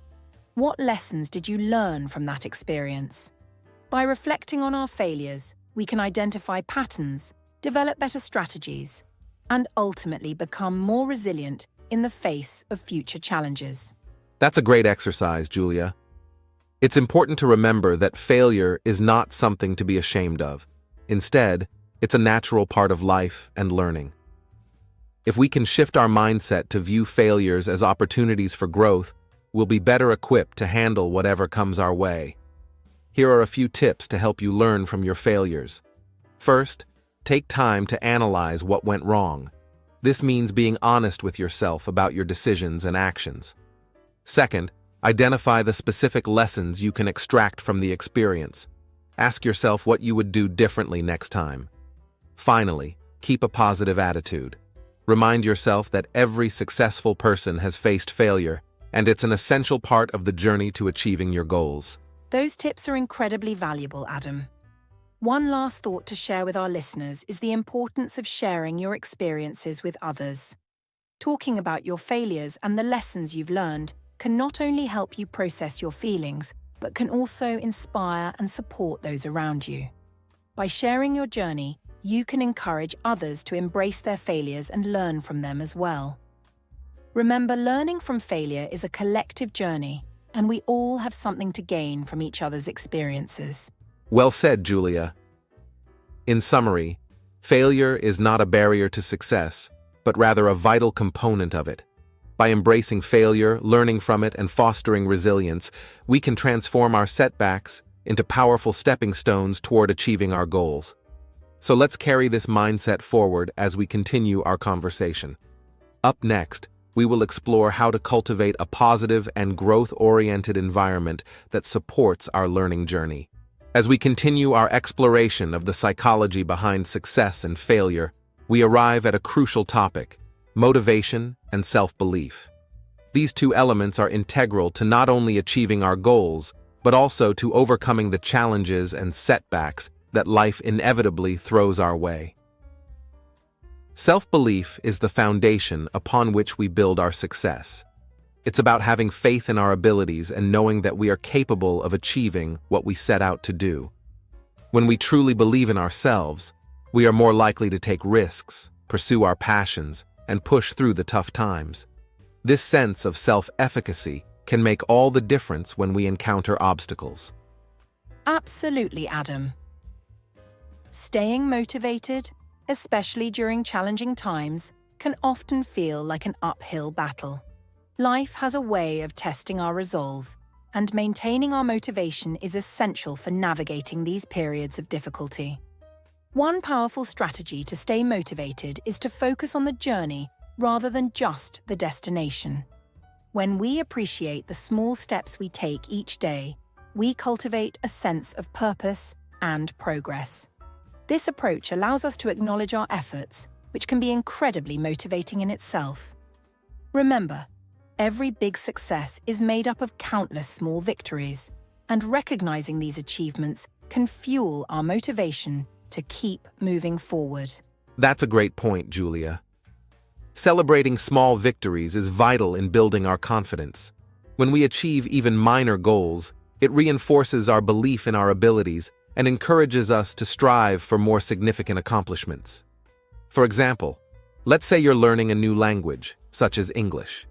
what lessons did you learn from that experience? By reflecting on our failures, we can identify patterns, develop better strategies, and ultimately become more resilient in the face of future challenges. That's a great exercise, Julia. It's important to remember that failure is not something to be ashamed of. Instead, it's a natural part of life and learning. If we can shift our mindset to view failures as opportunities for growth, we'll be better equipped to handle whatever comes our way. Here are a few tips to help you learn from your failures. First, take time to analyze what went wrong. This means being honest with yourself about your decisions and actions. Second, identify the specific lessons you can extract from the experience. Ask yourself what you would do differently next time. Finally, keep a positive attitude. Remind yourself that every successful person has faced failure, and it's an essential part of the journey to achieving your goals. Those tips are incredibly valuable, Adam. One last thought to share with our listeners is the importance of sharing your experiences with others. Talking about your failures and the lessons you've learned can not only help you process your feelings, but can also inspire and support those around you. By sharing your journey, you can encourage others to embrace their failures and learn from them as well. Remember, learning from failure is a collective journey, and we all have something to gain from each other's experiences. Well said, Julia. In summary, failure is not a barrier to success, but rather a vital component of it. By embracing failure, learning from it, and fostering resilience, we can transform our setbacks into powerful stepping stones toward achieving our goals. So let's carry this mindset forward as we continue our conversation. Up next, we will explore how to cultivate a positive and growth-oriented environment that supports our learning journey. As we continue our exploration of the psychology behind success and failure, we arrive at a crucial topic: motivation and self-belief. These two elements are integral to not only achieving our goals, but also to overcoming the challenges and setbacks that life inevitably throws our way. Self-belief is the foundation upon which we build our success. It's about having faith in our abilities and knowing that we are capable of achieving what we set out to do. When we truly believe in ourselves, we are more likely to take risks, pursue our passions, and push through the tough times. This sense of self-efficacy can make all the difference when we encounter obstacles. Absolutely, Adam. Staying motivated, especially during challenging times, can often feel like an uphill battle. Life has a way of testing our resolve, and maintaining our motivation is essential for navigating these periods of difficulty. One powerful strategy to stay motivated is to focus on the journey rather than just the destination. When we appreciate the small steps we take each day, we cultivate a sense of purpose and progress. This approach allows us to acknowledge our efforts, which can be incredibly motivating in itself. Remember, every big success is made up of countless small victories, and recognizing these achievements can fuel our motivation to keep moving forward. That's a great point, Julia. Celebrating small victories is vital in building our confidence. When we achieve even minor goals, it reinforces our belief in our abilities and encourages us to strive for more significant accomplishments. For example, let's say you're learning a new language, such as English.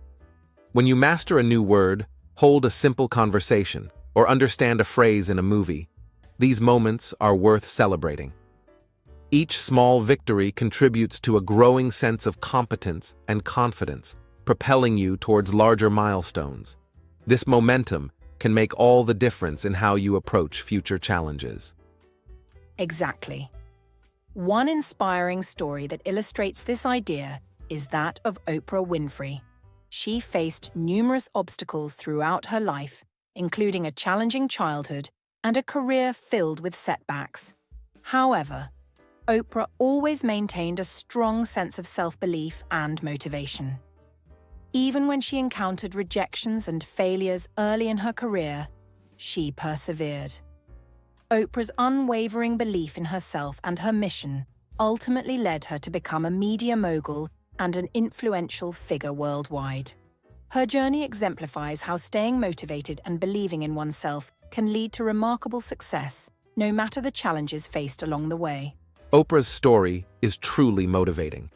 When you master a new word, hold a simple conversation, or understand a phrase in a movie, these moments are worth celebrating. Each small victory contributes to a growing sense of competence and confidence, propelling you towards larger milestones. This momentum can make all the difference in how you approach future challenges. Exactly. One inspiring story that illustrates this idea is that of Oprah Winfrey. She faced numerous obstacles throughout her life, including a challenging childhood and a career filled with setbacks. However, Oprah always maintained a strong sense of self-belief and motivation. Even when she encountered rejections and failures early in her career, she persevered. Oprah's unwavering belief in herself and her mission ultimately led her to become a media mogul and an influential figure worldwide. Her journey exemplifies how staying motivated and believing in oneself can lead to remarkable success, no matter the challenges faced along the way. Oprah's story is truly motivating.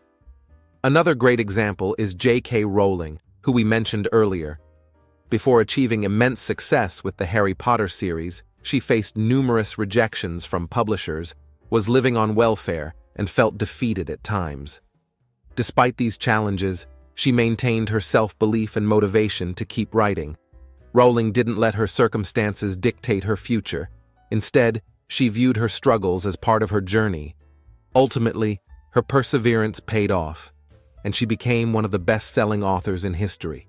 Another great example is J.K. Rowling, who we mentioned earlier. Before achieving immense success with the Harry Potter series, she faced numerous rejections from publishers, was living on welfare, and felt defeated at times. Despite these challenges, she maintained her self-belief and motivation to keep writing. Rowling didn't let her circumstances dictate her future. Instead, she viewed her struggles as part of her journey. Ultimately, her perseverance paid off, and she became one of the best-selling authors in history.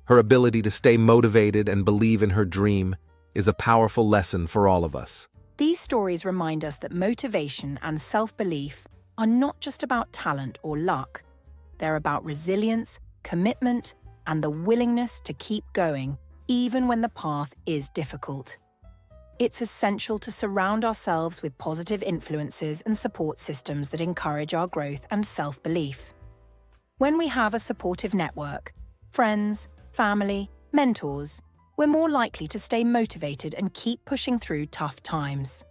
Her ability to stay motivated and believe in her dream is a powerful lesson for all of us. These stories remind us that motivation and self-belief are not just about talent or luck. They're about resilience, commitment, and the willingness to keep going, even when the path is difficult. It's essential to surround ourselves with positive influences and support systems that encourage our growth and self-belief. When we have a supportive network, friends, family, mentors, we're more likely to stay motivated and keep pushing through tough times.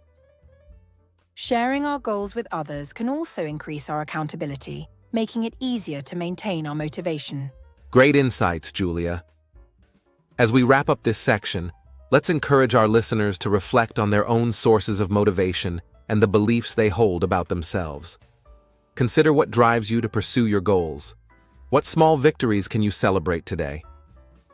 Sharing our goals with others can also increase our accountability, making it easier to maintain our motivation. Great insights, Julia. As we wrap up this section, let's encourage our listeners to reflect on their own sources of motivation and the beliefs they hold about themselves. Consider what drives you to pursue your goals. What small victories can you celebrate today?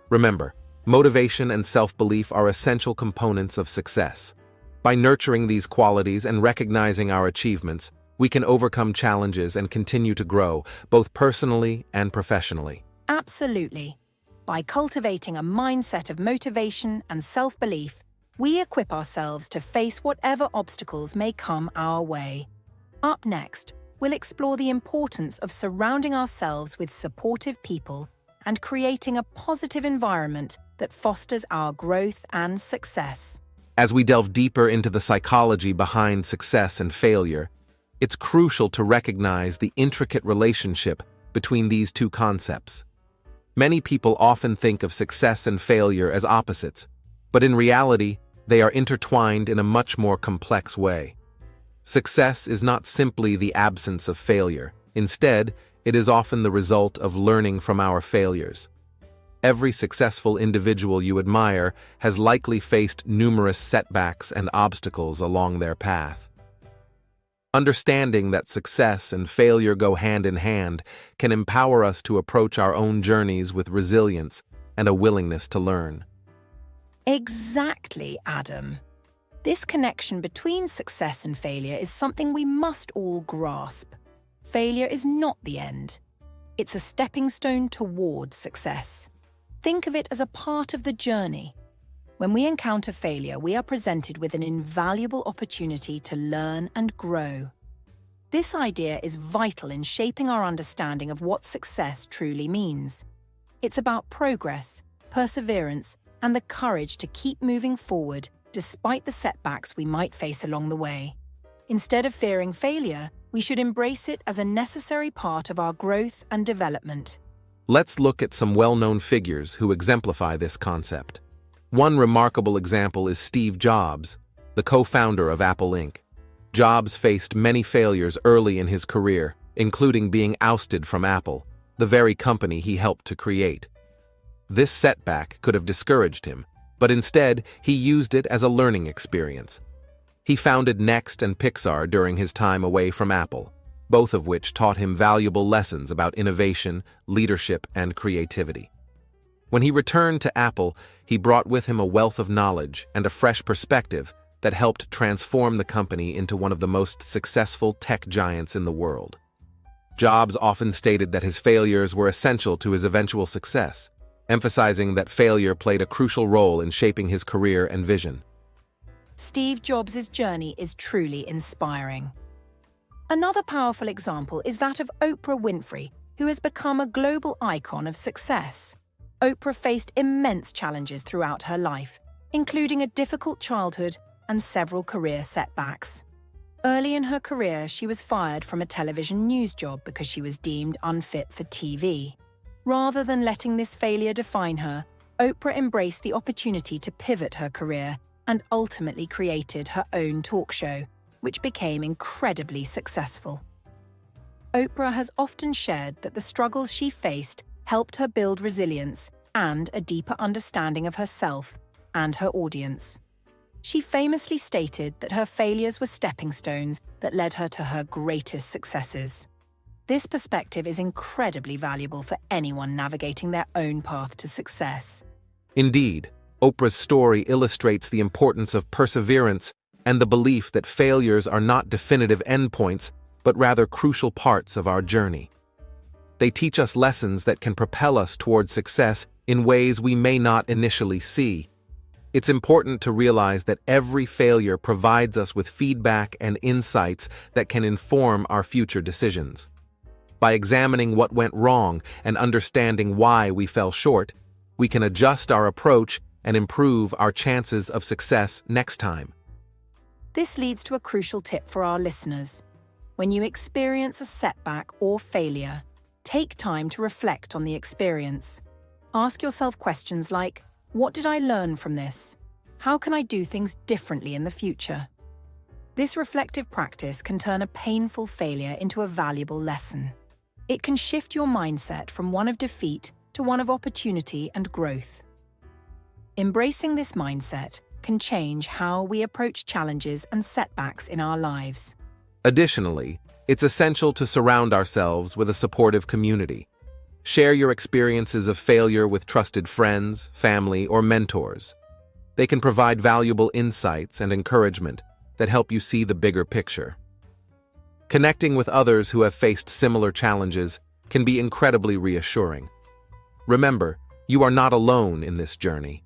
Remember, motivation and self-belief are essential components of success. By nurturing these qualities and recognizing our achievements, we can overcome challenges and continue to grow, both personally and professionally. Absolutely. By cultivating a mindset of motivation and self-belief, we equip ourselves to face whatever obstacles may come our way. Up next, we'll explore the importance of surrounding ourselves with supportive people and creating a positive environment that fosters our growth and success. As we delve deeper into the psychology behind success and failure, It's crucial to recognize the intricate relationship between these two concepts. Many people often think of success and failure as opposites, but in reality, they are intertwined in a much more complex way. Success is not simply the absence of failure. Instead, it is often the result of learning from our failures. Every successful individual you admire has likely faced numerous setbacks and obstacles along their path. Understanding that success and failure go hand in hand can empower us to approach our own journeys with resilience and a willingness to learn. Exactly, Adam. This connection between success and failure is something we must all grasp. Failure is not the end. It's a stepping stone toward success. Think of it as a part of the journey. When we encounter failure, we are presented with an invaluable opportunity to learn and grow. This idea is vital in shaping our understanding of what success truly means. It's about progress, perseverance, and the courage to keep moving forward despite the setbacks we might face along the way. Instead of fearing failure, we should embrace it as a necessary part of our growth and development. Let's look at some well-known figures who exemplify this concept. One remarkable example is Steve Jobs, the co-founder of Apple Inc. Jobs faced many failures early in his career, including being ousted from Apple, the very company he helped to create. This setback could have discouraged him, but instead he used it as a learning experience. He founded Next and Pixar during his time away from Apple, both of which taught him valuable lessons about innovation, leadership, and creativity. When he returned to Apple, he brought with him a wealth of knowledge and a fresh perspective that helped transform the company into one of the most successful tech giants in the world. Jobs often stated that his failures were essential to his eventual success, emphasizing that failure played a crucial role in shaping his career and vision. Steve Jobs' journey is truly inspiring. Another powerful example is that of Oprah Winfrey, who has become a global icon of success. Oprah faced immense challenges throughout her life, including a difficult childhood and several career setbacks. Early in her career, she was fired from a television news job because she was deemed unfit for TV. Rather than letting this failure define her, Oprah embraced the opportunity to pivot her career and ultimately created her own talk show, which became incredibly successful. Oprah has often shared that the struggles she faced helped her build resilience and a deeper understanding of herself and her audience. She famously stated that her failures were stepping stones that led her to her greatest successes. This perspective is incredibly valuable for anyone navigating their own path to success. Indeed, Oprah's story illustrates the importance of perseverance and the belief that failures are not definitive endpoints, but rather crucial parts of our journey. They teach us lessons that can propel us towards success in ways we may not initially see. It's important to realize that every failure provides us with feedback and insights that can inform our future decisions. By examining what went wrong and understanding why we fell short, we can adjust our approach and improve our chances of success next time. This leads to a crucial tip for our listeners. When you experience a setback or failure, take time to reflect on the experience. Ask yourself questions like, what did I learn from this? How can I do things differently in the future? This reflective practice can turn a painful failure into a valuable lesson. It can shift your mindset from one of defeat to one of opportunity and growth. Embracing this mindset can change how we approach challenges and setbacks in our lives. Additionally, it's essential to surround ourselves with a supportive community. Share your experiences of failure with trusted friends, family, or mentors. They can provide valuable insights and encouragement that help you see the bigger picture. Connecting with others who have faced similar challenges can be incredibly reassuring. Remember, you are not alone in this journey.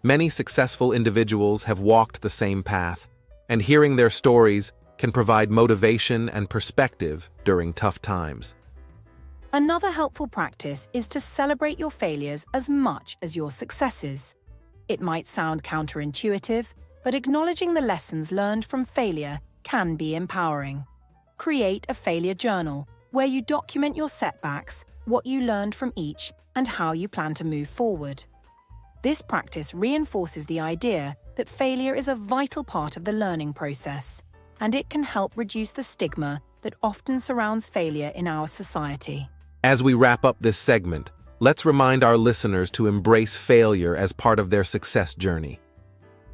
Many successful individuals have walked the same path, and hearing their stories can provide motivation and perspective during tough times. Another helpful practice is to celebrate your failures as much as your successes. It might sound counterintuitive, but acknowledging the lessons learned from failure can be empowering. create a failure journal where you document your setbacks, what you learned from each, and how you plan to move forward. This practice reinforces the idea that failure is a vital part of the learning process, and it can help reduce the stigma that often surrounds failure in our society. As we wrap up this segment, let's remind our listeners to embrace failure as part of their success journey.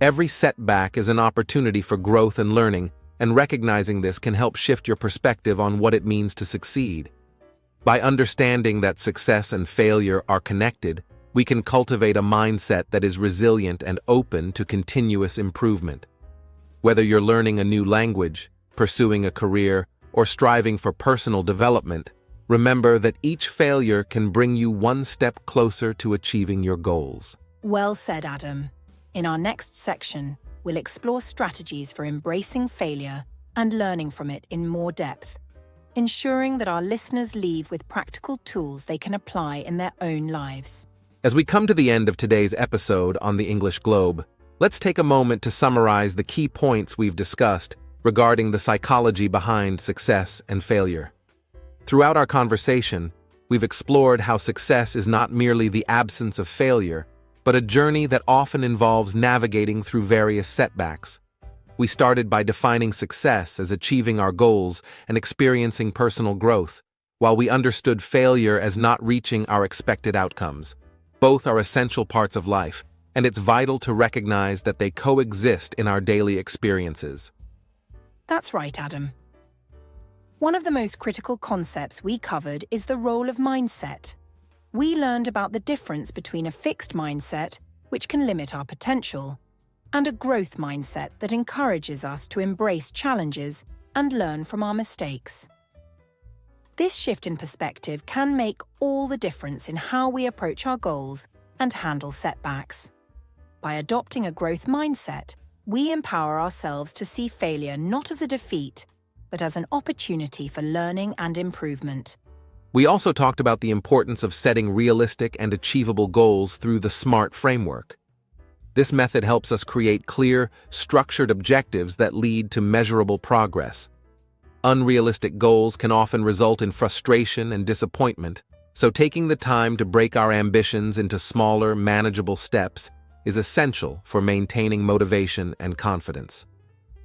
Every setback is an opportunity for growth and learning, and recognizing this can help shift your perspective on what it means to succeed. By understanding that success and failure are connected, we can cultivate a mindset that is resilient and open to continuous improvement. Whether you're learning a new language, pursuing a career, or striving for personal development, remember that each failure can bring you one step closer to achieving your goals. Well said, Adam. In our next section, we'll explore strategies for embracing failure and learning from it in more depth, ensuring that our listeners leave with practical tools they can apply in their own lives. As we come to the end of today's episode on the English Globe, let's take a moment to summarize the key points we've discussed regarding the psychology behind success and failure. Throughout our conversation, we've explored how success is not merely the absence of failure, but a journey that often involves navigating through various setbacks. We started by defining success as achieving our goals and experiencing personal growth, while we understood failure as not reaching our expected outcomes. Both are essential parts of life, and it's vital to recognize that they coexist in our daily experiences. That's right, Adam. One of the most critical concepts we covered is the role of mindset. We learned about the difference between a fixed mindset, which can limit our potential, and a growth mindset that encourages us to embrace challenges and learn from our mistakes. This shift in perspective can make all the difference in how we approach our goals and handle setbacks. By adopting a growth mindset, we empower ourselves to see failure not as a defeat, but as an opportunity for learning and improvement. We also talked about the importance of setting realistic and achievable goals through the SMART framework. This method helps us create clear, structured objectives that lead to measurable progress. Unrealistic goals can often result in frustration and disappointment, so taking the time to break our ambitions into smaller, manageable steps is essential for maintaining motivation and confidence.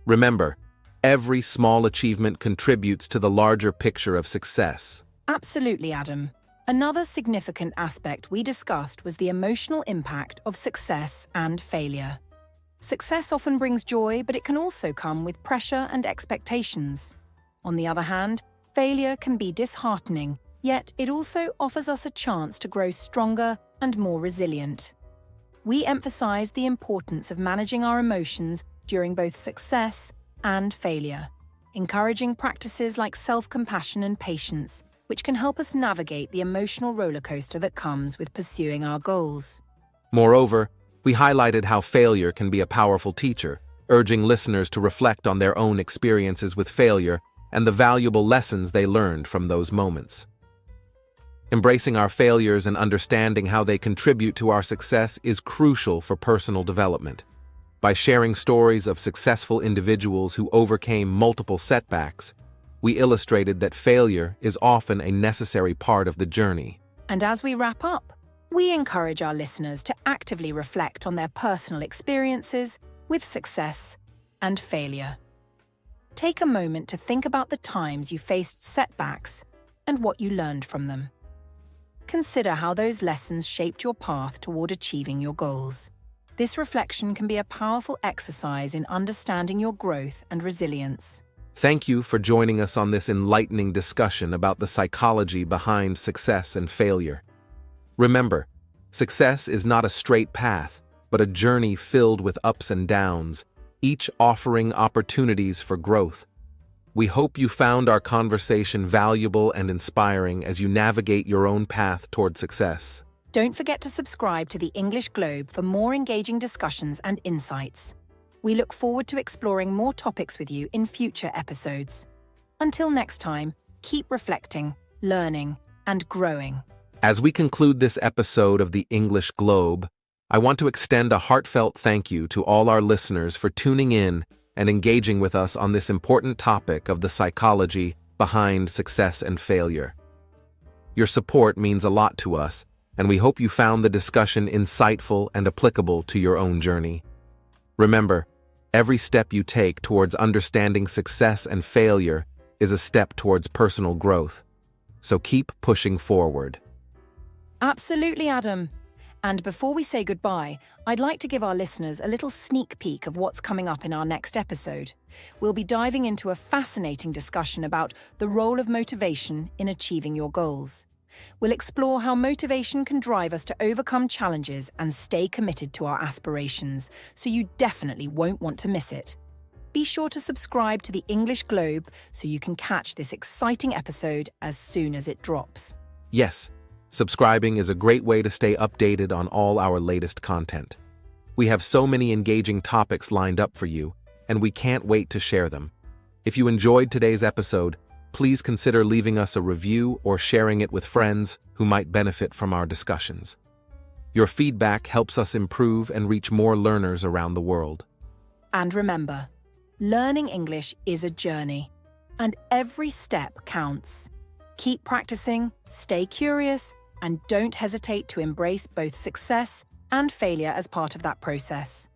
Remember, every small achievement contributes to the larger picture of success. Absolutely, Adam. Another significant aspect we discussed was the emotional impact of success and failure. Success often brings joy, but it can also come with pressure and expectations. On the other hand, failure can be disheartening, yet it also offers us a chance to grow stronger and more resilient. We emphasized the importance of managing our emotions during both success and failure, encouraging practices like self-compassion and patience, which can help us navigate the emotional rollercoaster that comes with pursuing our goals. Moreover, we highlighted how failure can be a powerful teacher, urging listeners to reflect on their own experiences with failure and the valuable lessons they learned from those moments. Embracing our failures and understanding how they contribute to our success is crucial for personal development. By sharing stories of successful individuals who overcame multiple setbacks, we illustrated that failure is often a necessary part of the journey. And as we wrap up, we encourage our listeners to actively reflect on their personal experiences with success and failure. Take a moment to think about the times you faced setbacks and what you learned from them. Consider how those lessons shaped your path toward achieving your goals. This reflection can be a powerful exercise in understanding your growth and resilience. Thank you for joining us on this enlightening discussion about the psychology behind success and failure. Remember, success is not a straight path, but a journey filled with ups and downs, each offering opportunities for growth. We hope you found our conversation valuable and inspiring as you navigate your own path toward success. Don't forget to subscribe to the English Globe for more engaging discussions and insights. We look forward to exploring more topics with you in future episodes. Until next time, keep reflecting, learning, and growing. As we conclude this episode of the English Globe, I want to extend a heartfelt thank you to all our listeners for tuning in and engaging with us on this important topic of the psychology behind success and failure. Your support means a lot to us, and we hope you found the discussion insightful and applicable to your own journey. Remember, every step you take towards understanding success and failure is a step towards personal growth. So keep pushing forward. Absolutely, Adam. And before we say goodbye, I'd like to give our listeners a little sneak peek of what's coming up in our next episode. We'll be diving into a fascinating discussion about the role of motivation in achieving your goals. We'll explore how motivation can drive us to overcome challenges and stay committed to our aspirations, so you definitely won't want to miss it. Be sure to subscribe to the English Globe so you can catch this exciting episode as soon as it drops. Yes, subscribing is a great way to stay updated on all our latest content. We have so many engaging topics lined up for you, and we can't wait to share them. If you enjoyed today's episode, please consider leaving us a review or sharing it with friends who might benefit from our discussions. Your feedback helps us improve and reach more learners around the world. And remember, learning English is a journey, and every step counts. Keep practicing, stay curious, and don't hesitate to embrace both success and failure as part of that process.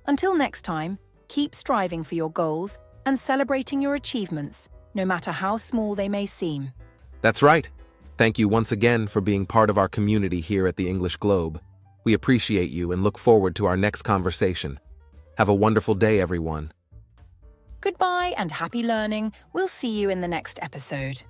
Until next time, keep striving for your goals and celebrating your achievements, no matter how small they may seem. That's right. Thank you once again for being part of our community here at the English Globe. We appreciate you and look forward to our next conversation. Have a wonderful day, everyone. Goodbye and happy learning. We'll see you in the next episode.